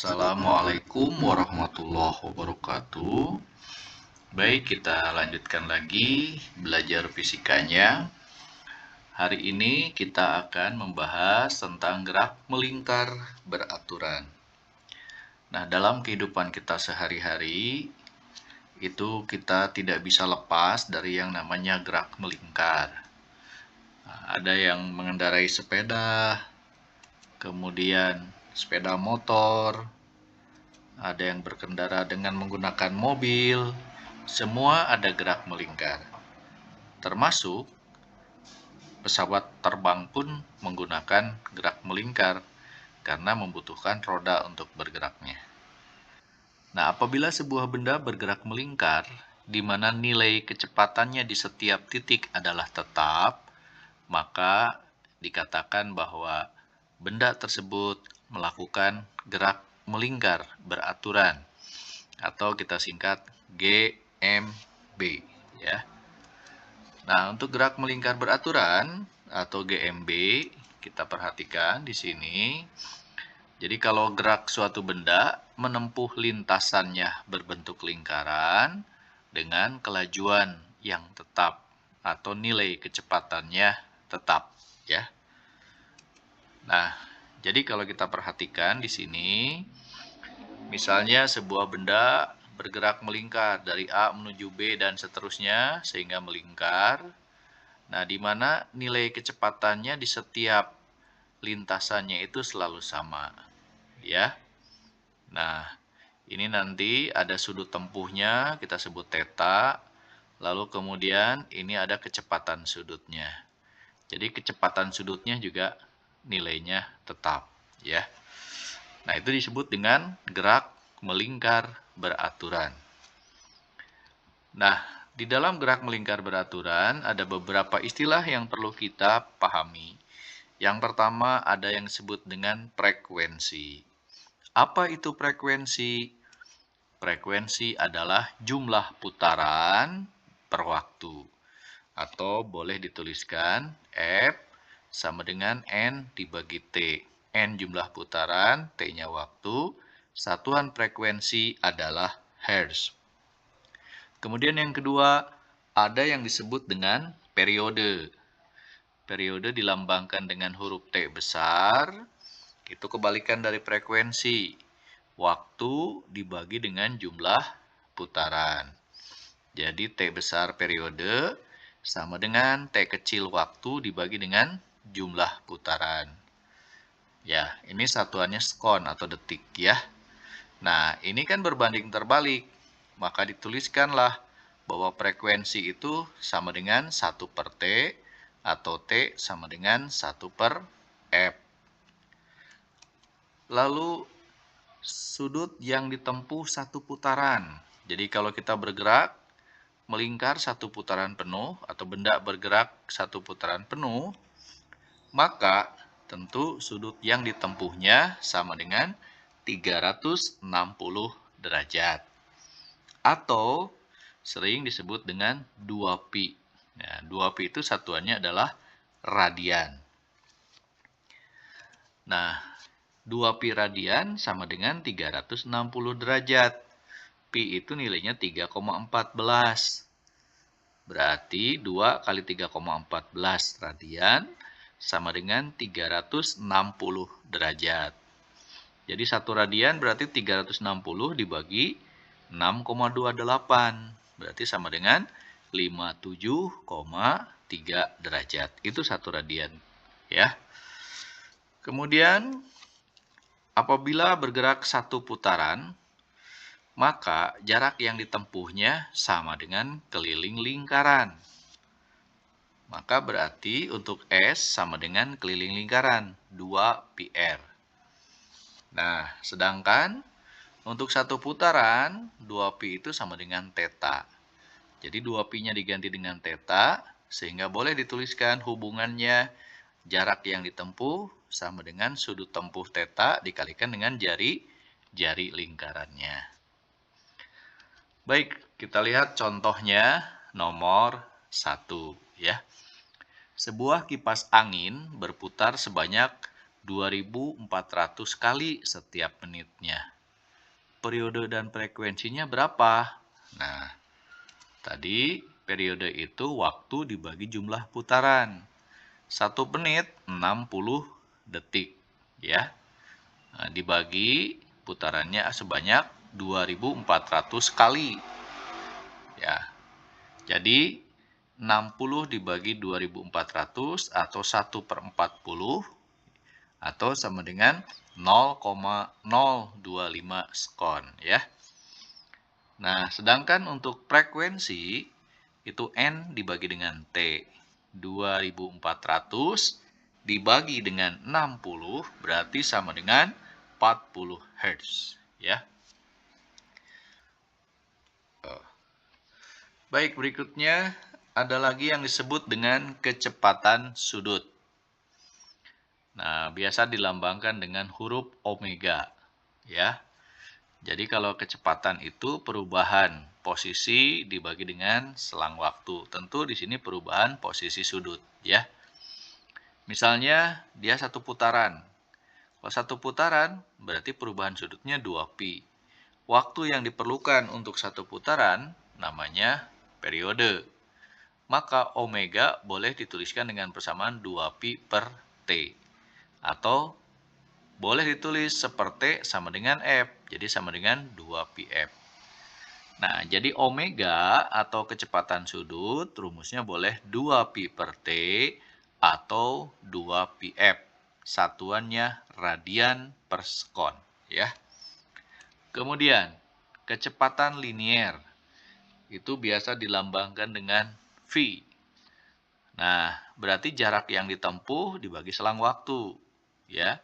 Assalamualaikum warahmatullahi wabarakatuh. Baik, kita lanjutkan lagi belajar fisikanya. Hari ini kita akan membahas tentang gerak melingkar beraturan. Nah, dalam kehidupan kita sehari-hari, itu kita tidak bisa lepas dari yang namanya gerak melingkar. Nah, ada yang mengendarai sepeda, kemudian sepeda motor, ada yang berkendara dengan menggunakan mobil, semua ada gerak melingkar. Termasuk pesawat terbang pun menggunakan gerak melingkar karena membutuhkan roda untuk bergeraknya. Nah, apabila sebuah benda bergerak melingkar, di mana nilai kecepatannya di setiap titik adalah tetap, maka dikatakan bahwa benda tersebut melakukan gerak melingkar beraturan, atau kita singkat GMB, ya. Nah, untuk gerak melingkar beraturan atau GMB, kita perhatikan di sini. Jadi kalau gerak suatu benda menempuh lintasannya berbentuk lingkaran dengan kelajuan yang tetap atau nilai kecepatannya tetap, ya. Nah, jadi kalau kita perhatikan di sini, misalnya sebuah benda bergerak melingkar dari A menuju B dan seterusnya sehingga melingkar. Nah, di mana nilai kecepatannya di setiap lintasannya itu selalu sama, ya. Nah, ini nanti ada sudut tempuhnya, kita sebut theta. Lalu kemudian ini ada kecepatan sudutnya. Jadi kecepatan sudutnya juga nilainya tetap, ya. Nah, itu disebut dengan gerak melingkar beraturan. Nah, di dalam gerak melingkar beraturan ada beberapa istilah yang perlu kita pahami. Yang pertama ada yang disebut dengan frekuensi. Apa itu frekuensi? Frekuensi adalah jumlah putaran per waktu. Atau boleh dituliskan F sama dengan N dibagi T. N jumlah putaran, T-nya waktu. Satuan frekuensi adalah Hertz. Kemudian yang kedua, ada yang disebut dengan periode. Periode dilambangkan dengan huruf T besar. Itu kebalikan dari frekuensi. Waktu dibagi dengan jumlah putaran. Jadi T besar periode sama dengan T kecil waktu dibagi dengan jumlah putaran. Ya, ini satuannya sekon atau detik, ya. Nah, ini kan berbanding terbalik. Maka dituliskanlah bahwa frekuensi itu sama dengan 1 per T atau T sama dengan 1 per F. Lalu sudut yang ditempuh satu putaran. Jadi kalau kita bergerak melingkar satu putaran penuh atau benda bergerak satu putaran penuh, maka tentu sudut yang ditempuhnya sama dengan 360 derajat. Atau sering disebut dengan 2pi. Ya, 2pi itu satuannya adalah radian. Nah, 2pi radian sama dengan 360 derajat. Pi itu nilainya 3,14. Berarti 2 kali 3,14 radian sama dengan 360 derajat. Jadi 1 radian berarti 360 dibagi 6,28. Berarti sama dengan 57,3 derajat. Itu 1 radian, ya. Kemudian apabila bergerak satu putaran, maka jarak yang ditempuhnya sama dengan keliling lingkaran. Maka berarti untuk S sama dengan keliling lingkaran, 2πr. Nah, sedangkan untuk satu putaran, 2pi itu sama dengan theta. Jadi 2pi-nya diganti dengan theta, sehingga boleh dituliskan hubungannya jarak yang ditempuh sama dengan sudut tempuh theta dikalikan dengan jari lingkarannya. Baik, kita lihat contohnya nomor 1, ya. Sebuah kipas angin berputar sebanyak 2400 kali setiap menitnya. Periode dan frekuensinya berapa? Nah, tadi periode itu waktu dibagi jumlah putaran. 1 menit 60 detik, ya. Nah, dibagi putarannya sebanyak 2400 kali. Ya. Jadi 60 dibagi 2400 atau 1/40 atau sama dengan 0,025 sekon, ya. Nah, sedangkan untuk frekuensi itu N dibagi dengan T. 2400 dibagi dengan 60 berarti sama dengan 40 Hz, ya. Baik, berikutnya ada lagi yang disebut dengan kecepatan sudut. Nah, biasa dilambangkan dengan huruf omega, ya. Jadi kalau kecepatan itu perubahan posisi dibagi dengan selang waktu. Tentu di sini perubahan posisi sudut, ya. Misalnya dia satu putaran. Kalau satu putaran berarti perubahan sudutnya 2pi. Waktu yang diperlukan untuk satu putaran namanya periode. Maka omega boleh dituliskan dengan persamaan 2pi per T. Atau boleh ditulis seperti sama dengan F. Jadi sama dengan 2πf. Nah, jadi omega atau kecepatan sudut rumusnya boleh 2pi per T atau 2πf. Satuannya radian per sekon, ya. Kemudian, kecepatan linier itu biasa dilambangkan dengan V. Nah, berarti jarak yang ditempuh dibagi selang waktu, ya.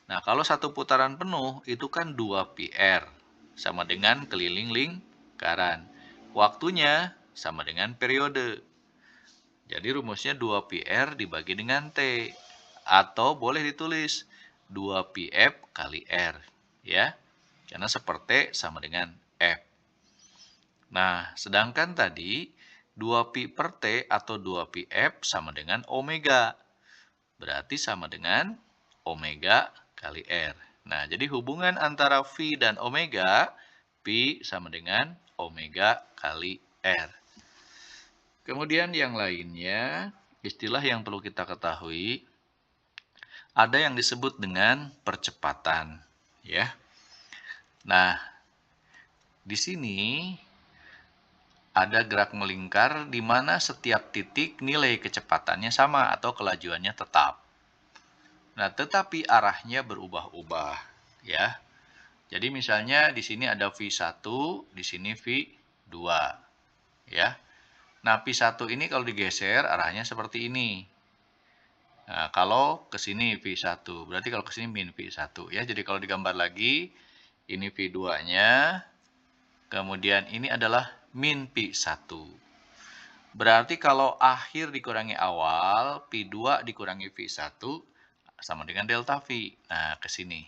Nah, kalau satu putaran penuh itu kan 2πr sama dengan keliling lingkaran. Waktunya sama dengan periode. Jadi rumusnya 2πr dibagi dengan T. Atau boleh ditulis 2πf kali R, ya. Karena seperti sama dengan F. Nah, sedangkan tadi 2pi per T atau 2πf sama dengan omega. Berarti sama dengan omega kali R. Nah, jadi hubungan antara V dan omega, Pi sama dengan omega kali R. Kemudian yang lainnya, istilah yang perlu kita ketahui, ada yang disebut dengan percepatan, ya. Nah, di sini ada gerak melingkar di mana setiap titik nilai kecepatannya sama atau kelajuannya tetap. Nah, tetapi arahnya berubah-ubah, ya. Jadi misalnya di sini ada V1, di sini V2, ya. Nah, V1 ini kalau digeser arahnya seperti ini. Nah, kalau ke sini V1, berarti kalau ke sini min V1, ya. Jadi kalau digambar lagi, ini V2-nya, kemudian ini adalah min V1. Berarti kalau akhir dikurangi awal, V2 dikurangi V1 sama dengan delta V. Nah, ke sini.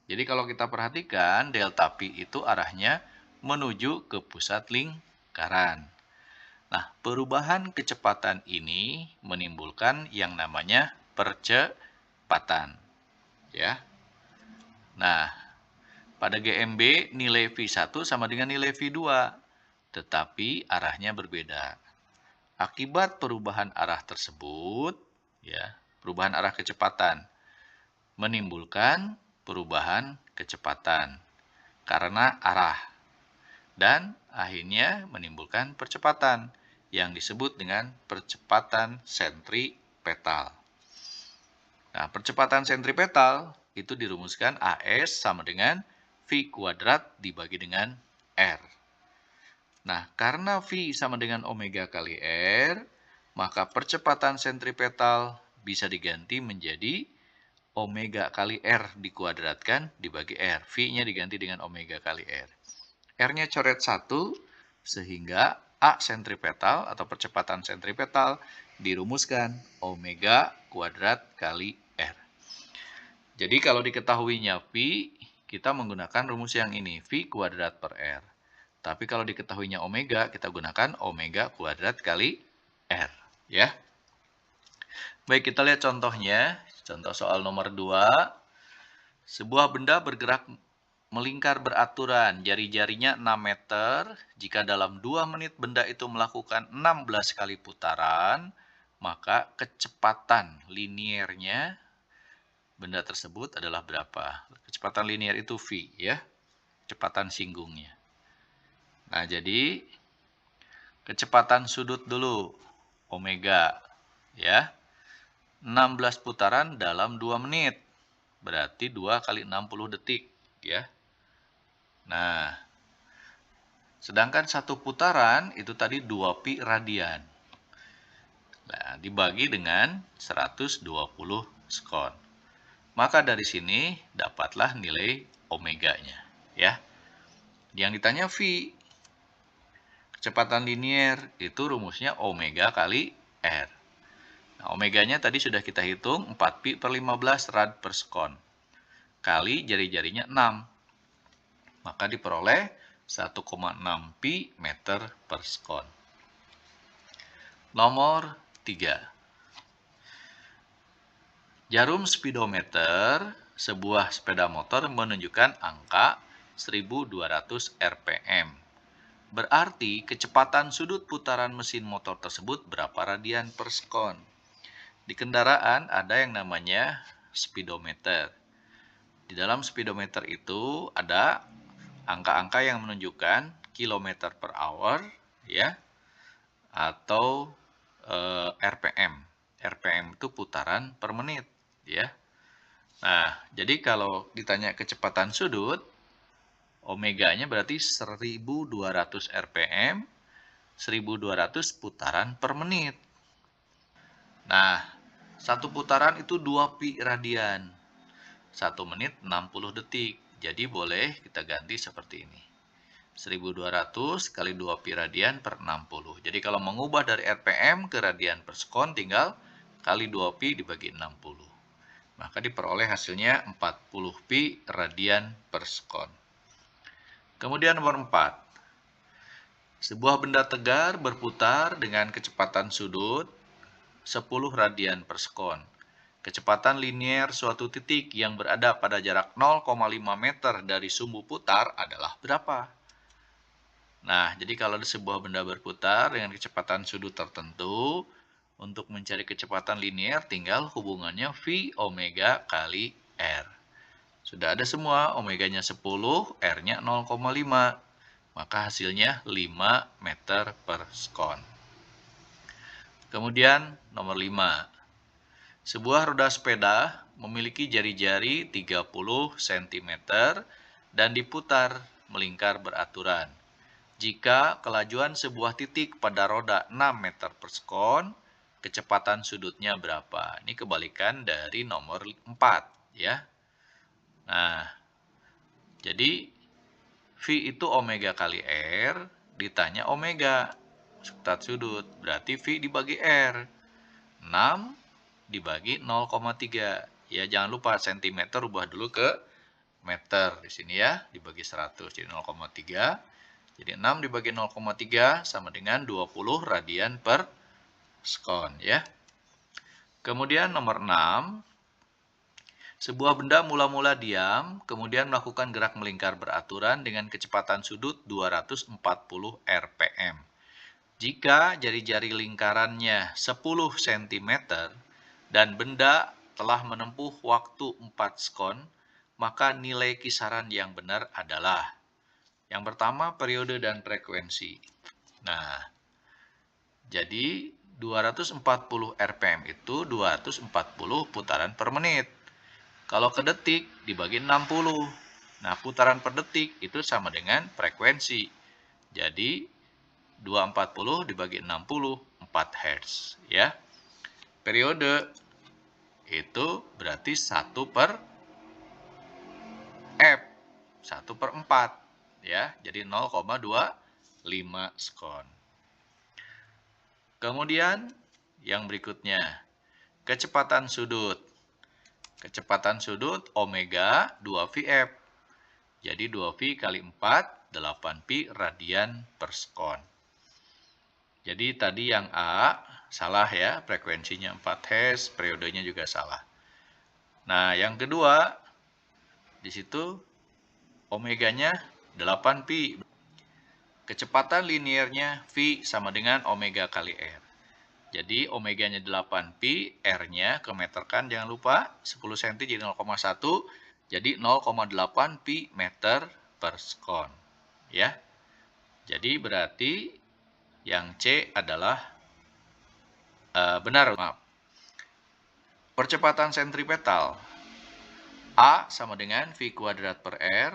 Jadi kalau kita perhatikan, delta P itu arahnya menuju ke pusat lingkaran. Nah, perubahan kecepatan ini menimbulkan yang namanya percepatan, ya. Nah, pada GMB nilai V1 sama dengan nilai V2, tetapi arahnya berbeda. Akibat perubahan arah tersebut, ya, perubahan arah kecepatan menimbulkan perubahan kecepatan karena arah dan akhirnya menimbulkan percepatan yang disebut dengan percepatan sentripetal. Nah, percepatan sentripetal itu dirumuskan AS sama dengan V kuadrat dibagi dengan R. Nah, karena V sama dengan omega kali R, maka percepatan sentripetal bisa diganti menjadi omega kali R dikuadratkan dibagi R. V-nya diganti dengan omega kali R. R-nya coret 1, sehingga A sentripetal atau percepatan sentripetal dirumuskan omega kuadrat kali R. Jadi kalau diketahuinya V, kita menggunakan rumus yang ini, V kuadrat per R. Tapi kalau diketahuinya omega, kita gunakan omega kuadrat kali R, ya. Baik, kita lihat contohnya. Contoh soal nomor 2. Sebuah benda bergerak melingkar beraturan, jari-jarinya 6 meter. Jika dalam 2 menit benda itu melakukan 16 kali putaran, maka kecepatan liniernya benda tersebut adalah berapa? Kecepatan linier itu V, ya. Kecepatan singgungnya. Nah, jadi kecepatan sudut dulu, omega, ya. 16 putaran dalam 2 menit. Berarti 2 kali 60 detik, ya. Nah, sedangkan satu putaran itu tadi 2 pi radian. Nah, dibagi dengan 120 sekon. Maka dari sini dapatlah nilai omeganya, ya. Yang ditanya V, kecepatan linier itu rumusnya omega kali R. Nah, omeganya tadi sudah kita hitung 4 pi per 15 rad per sekon. Kali jari-jarinya 6. Maka diperoleh 1,6 pi meter per sekon. Nomor 3. Jarum speedometer sebuah sepeda motor menunjukkan angka 1200 rpm. Berarti kecepatan sudut putaran mesin motor tersebut berapa radian per sekon. Di kendaraan ada yang namanya speedometer. Di dalam speedometer itu ada angka-angka yang menunjukkan kilometer per hour, ya, atau RPM. RPM itu putaran per menit, ya. Nah, jadi kalau ditanya kecepatan sudut, omeganya berarti 1200 RPM, 1200 putaran per menit. Nah, satu putaran itu 2 pi radian. 1 menit 60 detik. Jadi boleh kita ganti seperti ini. 1200 kali 2 pi radian per 60. Jadi kalau mengubah dari RPM ke radian per sekon tinggal kali 2 pi dibagi 60. Maka diperoleh hasilnya 40 pi radian per sekon. Kemudian nomor 4. Sebuah benda tegar berputar dengan kecepatan sudut 10 radian per sekon. Kecepatan linier suatu titik yang berada pada jarak 0,5 meter dari sumbu putar adalah berapa? Nah, jadi kalau sebuah benda berputar dengan kecepatan sudut tertentu, untuk mencari kecepatan linier tinggal hubungannya V omega kali R. Sudah ada semua, omeganya 10, R-nya 0,5. Maka hasilnya 5 meter per sekon. Kemudian nomor 5. Sebuah roda sepeda memiliki jari-jari 30 cm dan diputar melingkar beraturan. Jika kelajuan sebuah titik pada roda 6 meter per sekon, kecepatan sudutnya berapa? Ini kebalikan dari nomor 4, ya. Nah, jadi V itu omega kali R, ditanya omega, kecepatan sudut. Berarti V dibagi R. 6 dibagi 0,3. Ya, jangan lupa cm ubah dulu ke meter. Di sini ya, dibagi 100. Jadi 0,3. Jadi 6 dibagi 0,3 sama dengan 20 radian per sekon, ya. Kemudian nomor 6. Sebuah benda mula-mula diam, kemudian melakukan gerak melingkar beraturan dengan kecepatan sudut 240 rpm. Jika jari-jari lingkarannya 10 cm dan benda telah menempuh waktu 4 sekon, maka nilai kisaran yang benar adalah yang pertama periode dan frekuensi. Nah, jadi 240 rpm itu 240 putaran per menit. Kalau ke detik dibagi 60. Nah, putaran per detik itu sama dengan frekuensi. Jadi 240 dibagi 60, 4 Hz, ya. Periode itu berarti 1 per F, 1 per 4, ya. Jadi 0,25 sekon. Kemudian yang berikutnya, kecepatan sudut. Kecepatan sudut omega 2Vf. Jadi 2V kali 4, 8 pi radian per sekon. Jadi tadi yang A salah ya, frekuensinya 4 Hz, periodenya juga salah. Nah, yang kedua, di situ omeganya 8 pi. Kecepatan linearnya V sama dengan omega kali R. Jadi omeganya 8 pi, R-nya kemeterkan jangan lupa 10 cm jadi 0,1, jadi 0,8 pi meter per sekon. Ya. Jadi berarti yang C adalah benar, maaf. Percepatan sentripetal A sama dengan V kuadrat per R.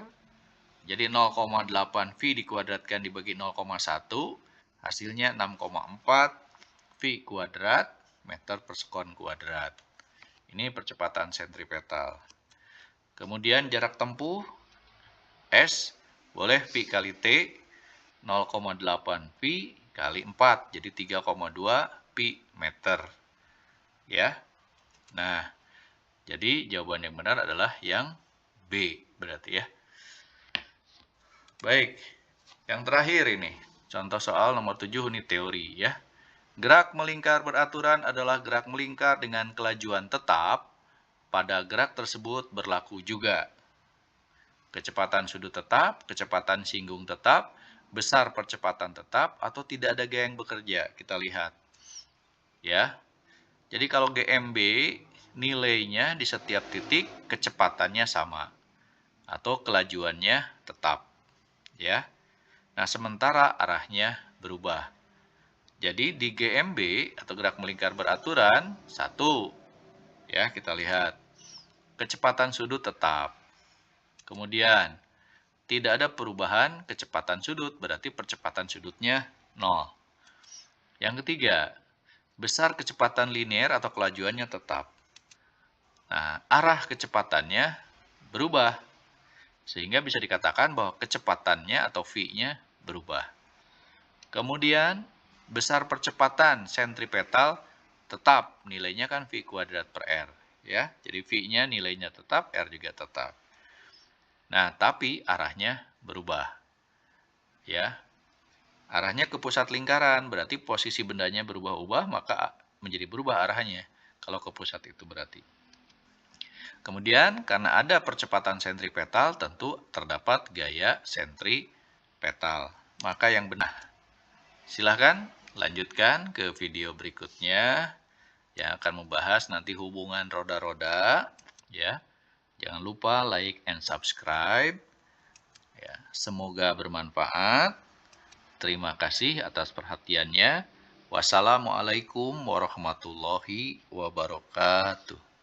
Jadi 0,8 V dikuadratkan dibagi 0,1, hasilnya 6,4 V kuadrat meter per sekon kuadrat. Ini percepatan sentripetal. Kemudian jarak tempuh S boleh Pi kali T 0,8 Pi kali 4, jadi 3,2 Pi meter. Ya. Nah, jadi jawaban yang benar adalah yang B berarti ya. Baik, yang terakhir ini, contoh soal nomor 7 unit teori ya. Gerak melingkar beraturan adalah gerak melingkar dengan kelajuan tetap, pada gerak tersebut berlaku juga kecepatan sudut tetap, kecepatan singgung tetap, besar percepatan tetap, atau tidak ada gaya yang bekerja. Kita lihat. Ya. Jadi kalau GMB nilainya di setiap titik kecepatannya sama atau kelajuannya tetap. Ya. Nah, sementara arahnya berubah. Jadi di GMB atau gerak melingkar beraturan, 1, ya kita lihat, kecepatan sudut tetap. Kemudian, tidak ada perubahan kecepatan sudut, berarti percepatan sudutnya 0. Yang ketiga, besar kecepatan linear atau kelajuannya tetap. Nah, arah kecepatannya berubah, sehingga bisa dikatakan bahwa kecepatannya atau V-nya berubah. Kemudian, besar percepatan sentripetal tetap, nilainya kan V kuadrat per R. Ya, jadi V-nya nilainya tetap, R juga tetap. Nah, tapi arahnya berubah. Ya, arahnya ke pusat lingkaran, berarti posisi bendanya berubah-ubah, maka menjadi berubah arahnya. Kalau ke pusat itu berarti. Kemudian, karena ada percepatan sentripetal, tentu terdapat gaya sentripetal. Maka yang benar. Silahkan lanjutkan ke video berikutnya yang akan membahas nanti hubungan roda-roda. Ya, jangan lupa like and subscribe. Ya, semoga bermanfaat. Terima kasih atas perhatiannya. Wassalamualaikum warahmatullahi wabarakatuh.